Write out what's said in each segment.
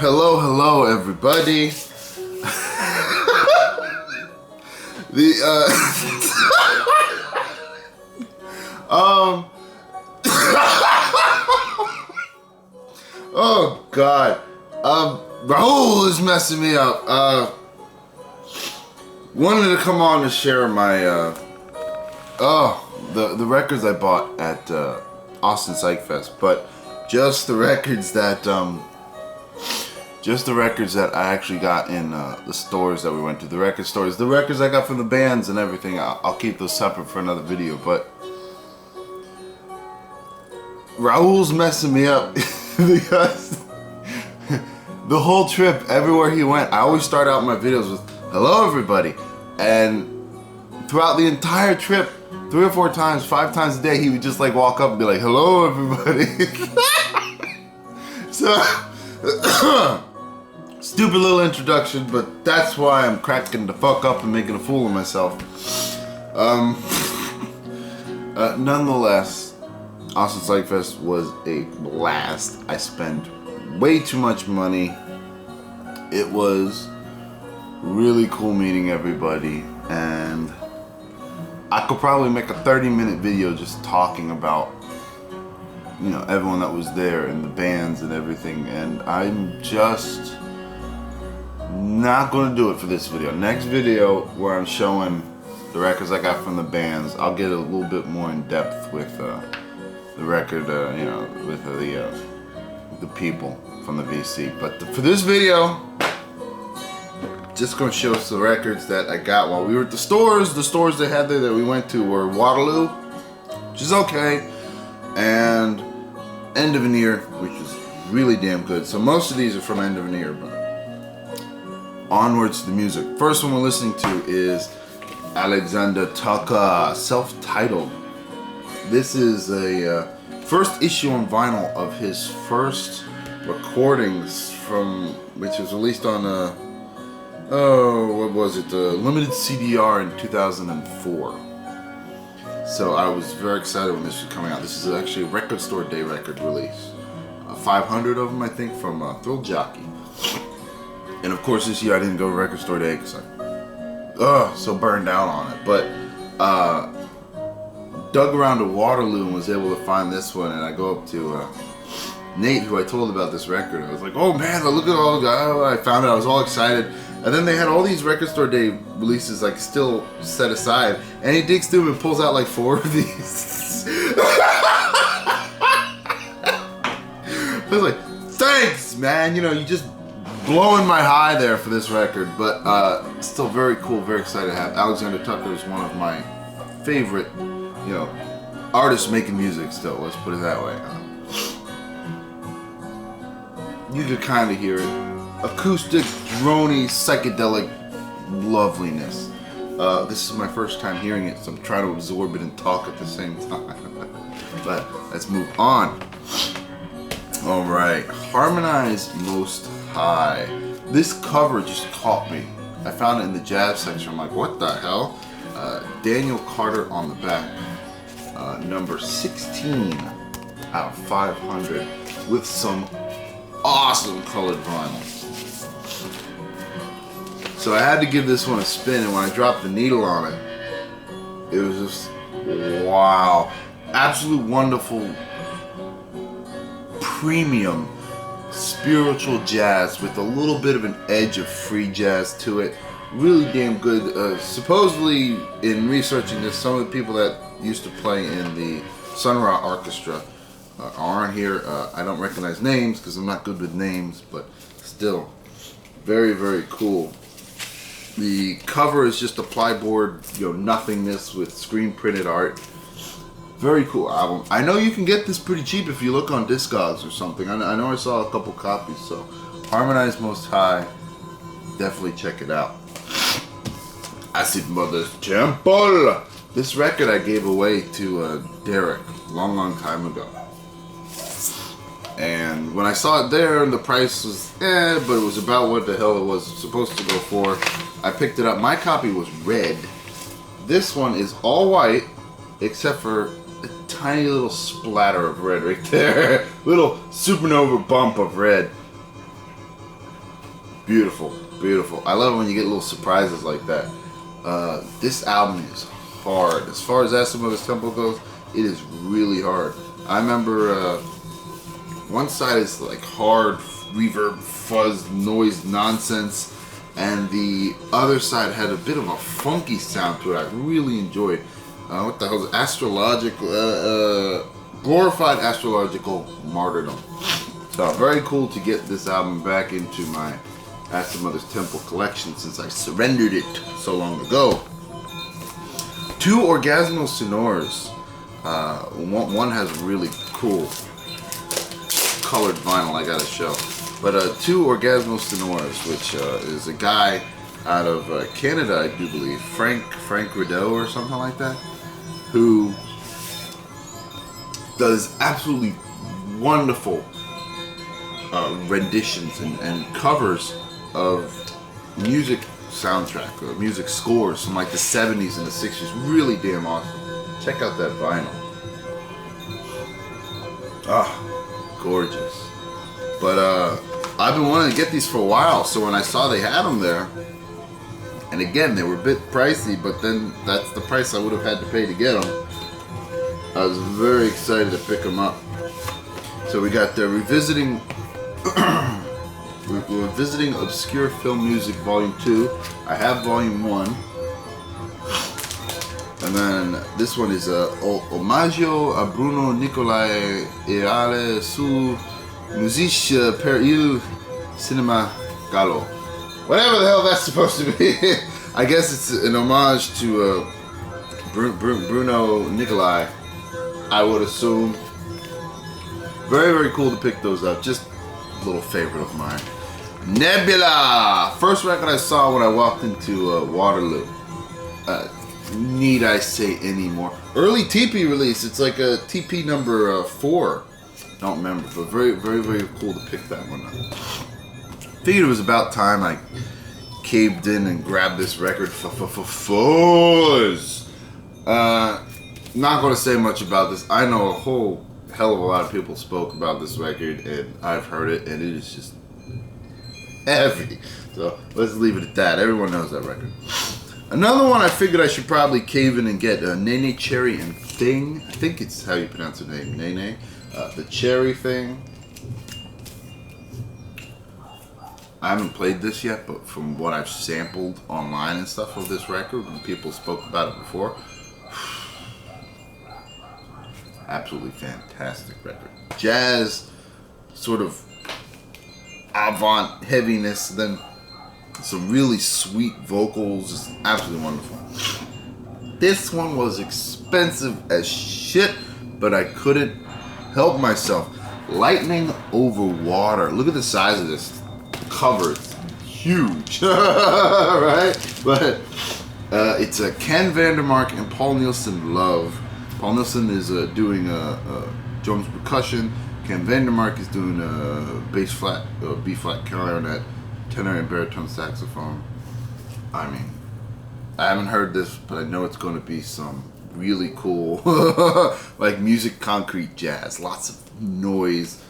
Hello, everybody. Oh God. Raul is messing me up. Wanted to come on to share my the records I bought at Austin Psych Fest, but just the records that I actually got in the stores that we went to, the record stores, the records I got from the bands and everything. I'll keep those separate for another video, but Raul's messing me up because the whole trip, everywhere he went, I always start out my videos with "Hello, everybody," and throughout the entire trip, 3 or 4 times, 5 times a day, he would just like walk up and be like, "Hello, everybody." So stupid little introduction, but that's why I'm cracking the fuck up and making a fool of myself. Nonetheless, Austin Psych Fest was a blast. I spent way too much money. It was really cool meeting everybody, and I could probably make a 30-minute video just talking about, you know, everyone that was there and the bands and everything, and I'm just not going to do it for this video. Next video, where I'm showing the records I got from the bands, I'll get a little bit more in depth with the record, you know, with the people from the VC. But for this video, just going to show us the records that I got while we were at the stores. The stores they had there that we went to were Waterloo, which is okay, and End of an Ear, which is really damn good. So most of these are from End of an Ear, but onwards to the music. First one we're listening to is Alexander Tucker, self-titled. This is a first issue on vinyl of his first recordings, from which was released on what was it? Limited CDR in 2004. So I was very excited when this was coming out. This is actually a Record Store Day record release. 500 of them, I think, from Thrill Jockey. And of course, this year I didn't go to Record Store Day because I'm so burned out on it. But dug around to Waterloo and was able to find this one. And I go up to Nate, who I told about this record. I was like, "Oh man, look at all the guys!" I found it. I was all excited. And then they had all these Record Store Day releases like still set aside, and he digs through and pulls out like 4 of these. I was like, "Thanks, man. You know, you just blowing my high there for this record." But still very cool, very excited to have. Alexander Tucker is one of my favorite, you know, artists making music still. Let's put it that way. You could kind of hear it. Acoustic, droney, psychedelic loveliness. This is my first time hearing it, so I'm trying to absorb it and talk at the same time. But let's move on. Alright, Harmonize Most High. This cover just caught me. I found it in the jazz section. I'm like, what the hell? Daniel Carter on the back. Number 16 out of 500 with some awesome colored vinyl. So I had to give this one a spin, and when I dropped the needle on it, it was just wow. Absolute wonderful premium spiritual jazz with a little bit of an edge of free jazz to it. Really damn good. Supposedly, in researching this, some of the people that used to play in the Sun Ra Orchestra aren't here. I don't recognize names because I'm not good with names, but still, very, very cool. The cover is just a plyboard, you know, nothingness with screen printed art. Very cool album. I know you can get this pretty cheap if you look on Discogs or something. I know I saw a couple copies, so Harmonize Most High, definitely check it out. Acid Mother's Temple. This record I gave away to Derek a long time ago. And when I saw it there, and the price was but it was about what the hell it was supposed to go for, I picked it up. My copy was red. This one is all white, except for a tiny little splatter of red right there. Little supernova bump of red. beautiful, beautiful. I love it when you get little surprises like that. This album is hard. As far as Asimother's Temple goes, it is really hard. I remember one side is like hard reverb, fuzz, noise, nonsense, and the other side had a bit of a funky sound to it. I really enjoyed. What the hell is astrological? Glorified astrological martyrdom. So very cool to get this album back into my Asimother's Temple collection since I surrendered it so long ago. Two Orgasmo Sonores. One has really cool colored vinyl I gotta show. But two Orgasmo Sonores, which is a guy out of Canada, I do believe, Frank Rideau or something like that, who does absolutely wonderful renditions and covers of music soundtrack or music scores from like the 70s and the 60s. Really damn awesome. Check out that vinyl. Ah, gorgeous. But I've been wanting to get these for a while, so when I saw they had them there, and again they were a bit pricey, but then that's the price I would have had to pay to get them. I was very excited to pick them up. So we got the revisiting Revisiting Obscure Film Music Volume 2. I have Volume 1. And then this one is Omaggio a Bruno Nicolai Eale su Musique per il Cinema Gallo. Whatever the hell that's supposed to be. I guess it's an homage to Bruno Nicolai, I would assume. Very, very cool to pick those up. Just a little favorite of mine. Nebula! First record I saw when I walked into Waterloo. Need I say any more? Early TP release. It's like a TP number 4. Don't remember, but very, very, very cool to pick that one up. Figured it was about time I caved in and grabbed this record. Fuzz! Not going to say much about this. I know a whole hell of a lot of people spoke about this record, and I've heard it, and it is just heavy. So let's leave it at that. Everyone knows that record. Another one I figured I should probably cave in and get, Nene, Cherry, and Thing. I think it's how you pronounce the name, Nene. The Cherry Thing. I haven't played this yet, but from what I've sampled online and stuff of this record, when people spoke about it before, absolutely fantastic record. Jazz, sort of avant heaviness, then some really sweet vocals, just absolutely wonderful. This one was expensive as shit, but I couldn't help myself. Lightning Over Water. Look at the size of this cover. It's huge, right? But it's a Ken Vandermark and Paul Nielsen Love. Paul Nielsen is doing drums percussion. Ken Vandermark is doing bass flat, B flat clarinet, tenor and baritone saxophone. I mean, I haven't heard this, but I know it's going to be some really cool, like music concrete jazz. Lots of noise,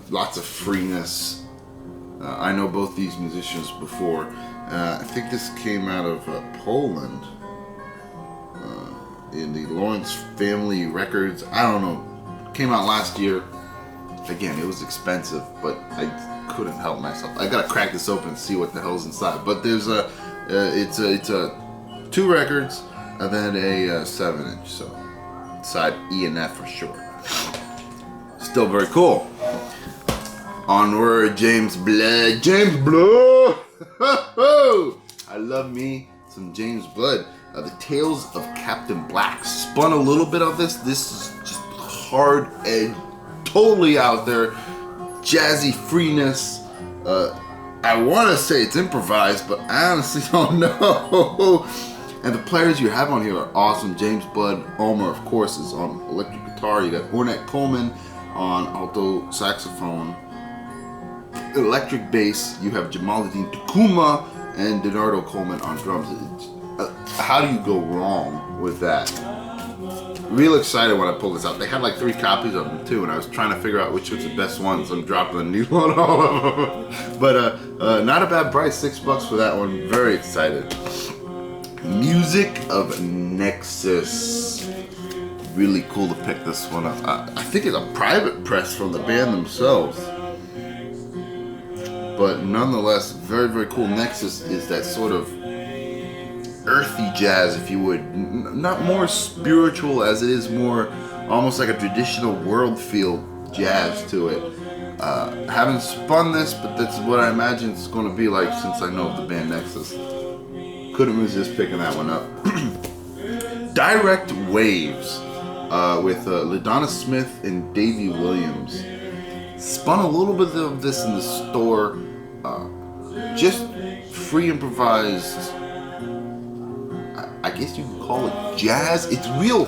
lots of freeness. I know both these musicians before. I think this came out of Poland. In the Lawrence Family Records. I don't know. Came out last year. Again, it was expensive, but I couldn't help myself. I gotta crack this open and see what the hell's inside. But there's it's a 2 records and then a 7-inch. So side E and F for short. Still very cool. Onward, James Blood. James Blood. I love me some James Blood. The Tales of Captain Black. Spun a little bit of this. This is just hard edge, totally out there, jazzy freeness. I want to say it's improvised, but I honestly don't know. And the players you have on here are awesome. James Blood Ulmer, of course, is on electric guitar. You got Ornette Coleman on alto saxophone. Electric bass, you have Jamaluddin Takuma and Donardo Coleman on drums. How do you go wrong with that? real excited when I pulled this out. They had like 3 copies of them too, and I was trying to figure out which was the best one, so I'm dropping a new one on all of them. But not a bad price, $6 for that one. Very excited. Music of Nexus. Really cool to pick this one up. I think it's a private press from the band themselves. But nonetheless, very, very cool. Nexus is that sort of earthy jazz, if you would. Not more spiritual as it is more almost like a traditional world feel jazz to it. Haven't spun this, but that's what I imagine it's going to be like since I know of the band Nexus. Couldn't resist picking that one up. Direct Waves with LaDonna Smith and Davey Williams. Spun a little bit of this in the store. Just free improvised, I guess you could call it jazz. It's real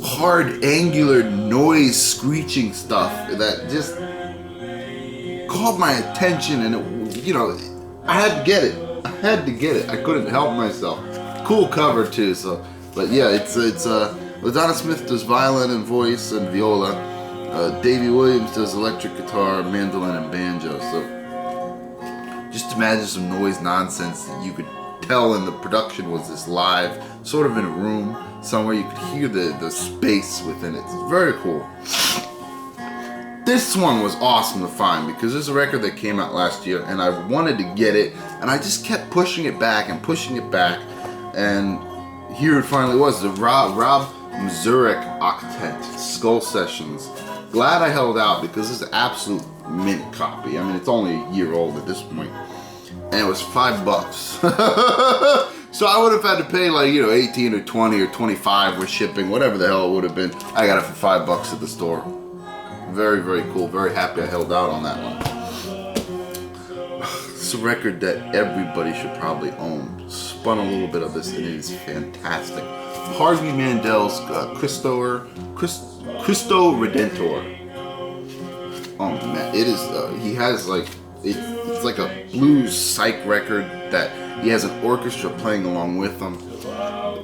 hard, angular noise, screeching stuff that just caught my attention, and it, you know, I had to get it. I couldn't help myself. Cool cover too. So, but yeah, it's LaDonna Smith does violin and voice and viola. Davey Williams does electric guitar, mandolin, and banjo. So, just imagine some noise nonsense that you could tell in the production was this live, sort of in a room somewhere. You could hear the space within it. It's very cool. This one was awesome to find because this is a record that came out last year and I wanted to get it, and I just kept pushing it back, and here it finally was, the Rob Mazurek Octet Skull Sessions. Glad I held out because it's an absolute mint copy. I mean, it's only a year old at this point, and it was $5. So I would have had to pay like, you know, 18 or 20 or 25 with shipping, whatever the hell it would have been. I got it for $5 at the store. Very, very cool. Very happy I held out on that one. It's a record that everybody should probably own. Spun a little bit of this, and it is fantastic. Harvey Mandel's Cristo Redentor. Oh man, it is. He has like it's like a blues psych record that he has an orchestra playing along with him.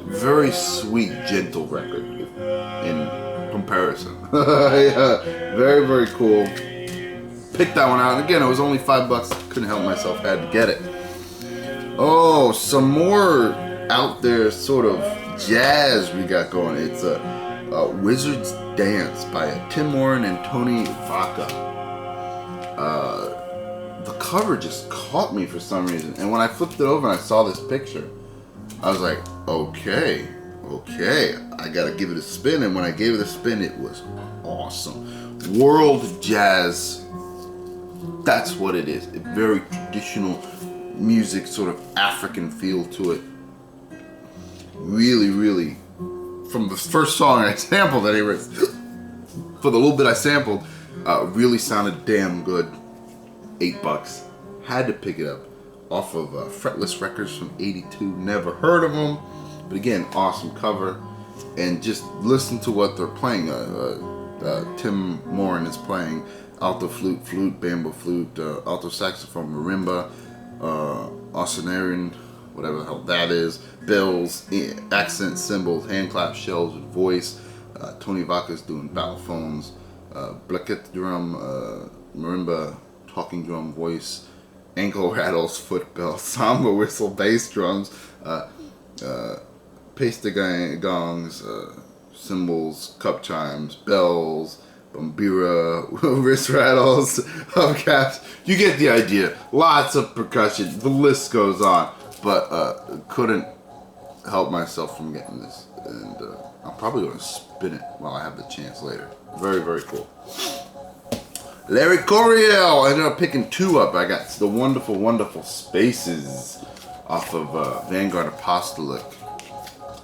Very sweet, gentle record in comparison. Yeah, very, very cool. Picked that one out, and again, it was only $5. Couldn't help myself, had to get it. Oh, some more out there sort of jazz we got going. It's a Wizard's Dance by Tim Morin and Tony Vaca. The cover just caught me for some reason, and when I flipped it over and I saw this picture, I was like, okay, I gotta give it a spin. And when I gave it a spin, it was awesome. World jazz, that's what it is. A very traditional music, sort of African feel to it. Really, really, from the first song I sampled anyway, for the little bit I sampled, really sounded damn good. $8. Had to pick it up off of Fretless Records from '82. Never heard of them, but again, awesome cover. And just listen to what they're playing. Tim Morin is playing alto flute, bamboo flute, alto saxophone, marimba, Ossinarian, whatever the hell that is, bells, accent cymbals, hand clap shells with voice. Tony Vaca's doing balafons, plaquette drum, marimba, talking drum, voice, ankle rattles, foot bells, samba whistle, bass drums, pasta gongs, cymbals, cup chimes, bells, bambira, wrist rattles, hubcaps. You get the idea. Lots of percussion. The list goes on. But couldn't help myself from getting this. And I'm probably going to spin it while I have the chance later. Very, very cool. Larry Coryell. I ended up picking 2 up. I got the wonderful, wonderful Spaces off of Vanguard Apostolic.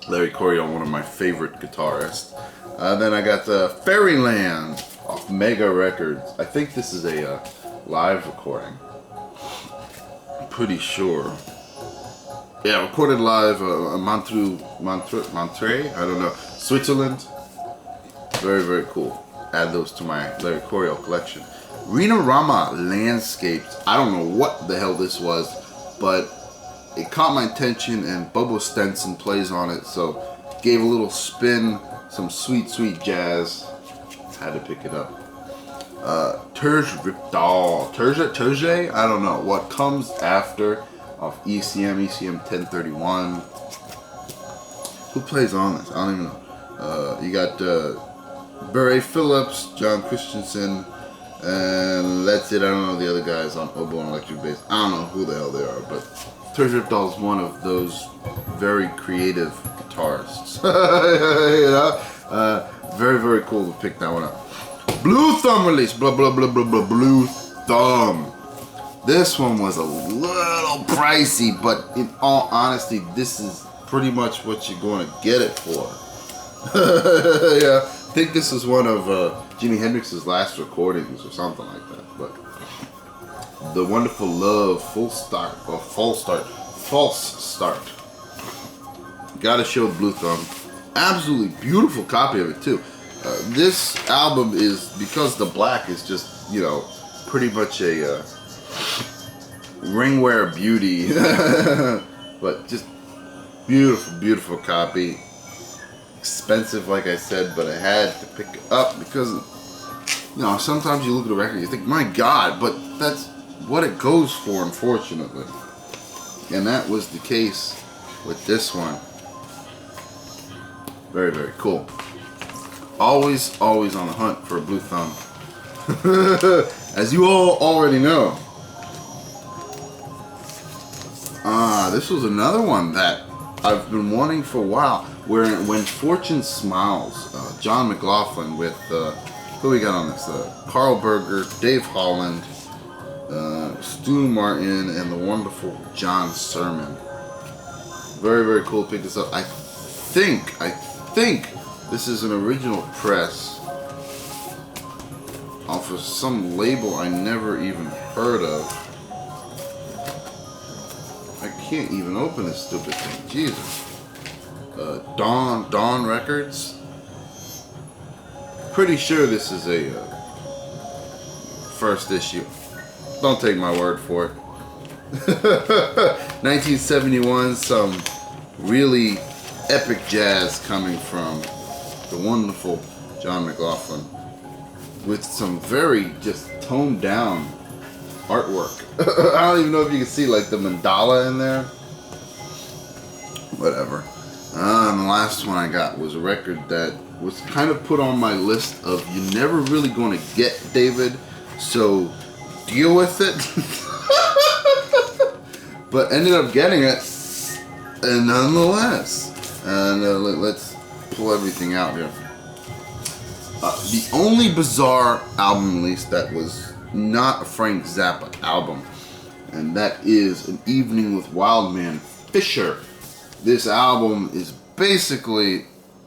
Larry Coryell, one of my favorite guitarists. Then I got Fairyland off Mega Records. I think this is a live recording. I'm pretty sure. Yeah, recorded live Montreux, I don't know, Switzerland. Very, very cool. Add those to my Larry Coryell collection. Rena Rama Landscapes. I don't know what the hell this was, but it caught my attention, and Bobo Stenson plays on it, so gave a little spin, some sweet, sweet jazz. Had to pick it up. Terge Ripdahl. Terge? I don't know. What comes after off ECM 1031. Who plays on this? I don't even know. You got Barry Phillips, John Christensen, and that's it. I don't know the other guys on oboe and electric bass. I don't know who the hell they are, but Terge Ripdahl is one of those very creative guitarists. You know? Very, very cool to pick that one up. Blue Thumb release. Blah, blah, blah, blah, blah. Blue Thumb. This one was a little pricey, but in all honesty, this is pretty much what you're going to get it for. Yeah, I think this is one of Jimi Hendrix's last recordings or something like that. But The Wonderful Love, False Start. Gotta show Blue Thumb. Absolutely beautiful copy of it too. This album is, because the black is just, you know, pretty much a ringwear beauty. But just beautiful, beautiful copy. Expensive, like I said, but I had to pick it up because, you know, sometimes you look at a record and you think, my God, but that's what it goes for, unfortunately. And that was the case with this one. Very, very cool. Always, always on the hunt for a Blue Thumb. As you all already know. This was another one that I've been wanting for a while. When Fortune Smiles, John McLaughlin with, who we got on this? Carl Berger, Dave Holland, Stu Martin, and the wonderful John Sermon. Very, very cool to pick this up. I think this is an original press off of some label I never even heard of. I can't even open this stupid thing. Jesus. Dawn Records. Pretty sure this is a first issue. Don't take my word for it. 1971, some really epic jazz coming from the wonderful John McLaughlin with some very just toned down artwork. I don't even know if you can see like the mandala in there. Whatever. And the last one I got was a record that was kind of put on my list of you're never really going to get, David, so deal with it. But ended up getting it, and nonetheless. And let's pull everything out here. The only bizarre album release that was not a Frank Zappa album, and that is An Evening with Wildman Fisher. This album is basically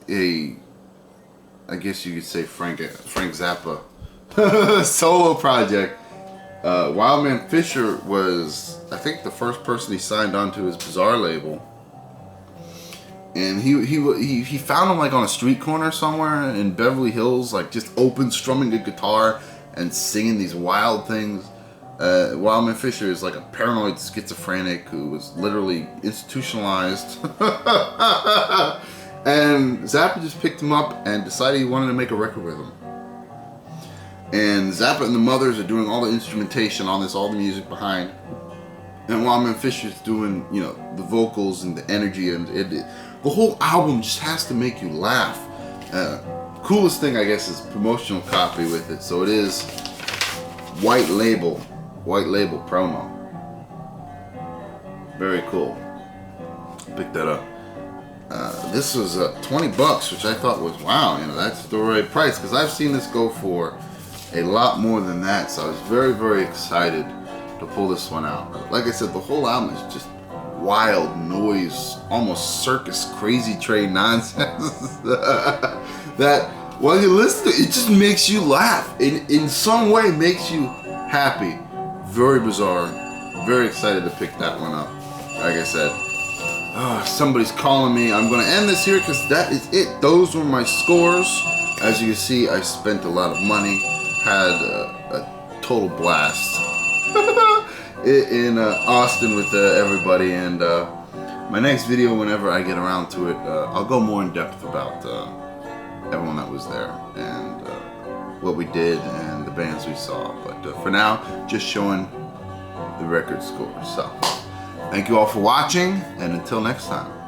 a, I guess you could say Frank Zappa solo project. Wildman Fisher was, I think, the first person he signed onto his Bizarre label. And he found him like on a street corner somewhere in Beverly Hills, like just open strumming a guitar and singing these wild things. Wildman Fisher is like a paranoid schizophrenic who was literally institutionalized. And Zappa just picked him up and decided he wanted to make a record with him. And Zappa and the Mothers are doing all the instrumentation on this, all the music behind. And Wildman Fisher's doing, you know, the vocals and the energy, and the whole album just has to make you laugh. Coolest thing, I guess, is promotional copy with it. So it is white label promo. Very cool. Pick that up. This was $20, which I thought was, wow, you know, that's the right price, because I've seen this go for a lot more than that. So I was very, very excited to pull this one out. Like I said, the whole album is just wild noise, almost circus crazy train nonsense. That while you listen to it, it just makes you laugh. In some way makes you happy. Very bizarre. Very excited to pick that one up. Like I said, somebody's calling me. I'm going to end this here because that is it. Those were my scores. As you can see, I spent a lot of money. Had a total blast in Austin with everybody. And my next video, whenever I get around to it, I'll go more in depth about everyone that was there and what we did and the bands we saw. But for now, just showing the record scores. So thank you all for watching, and until next time.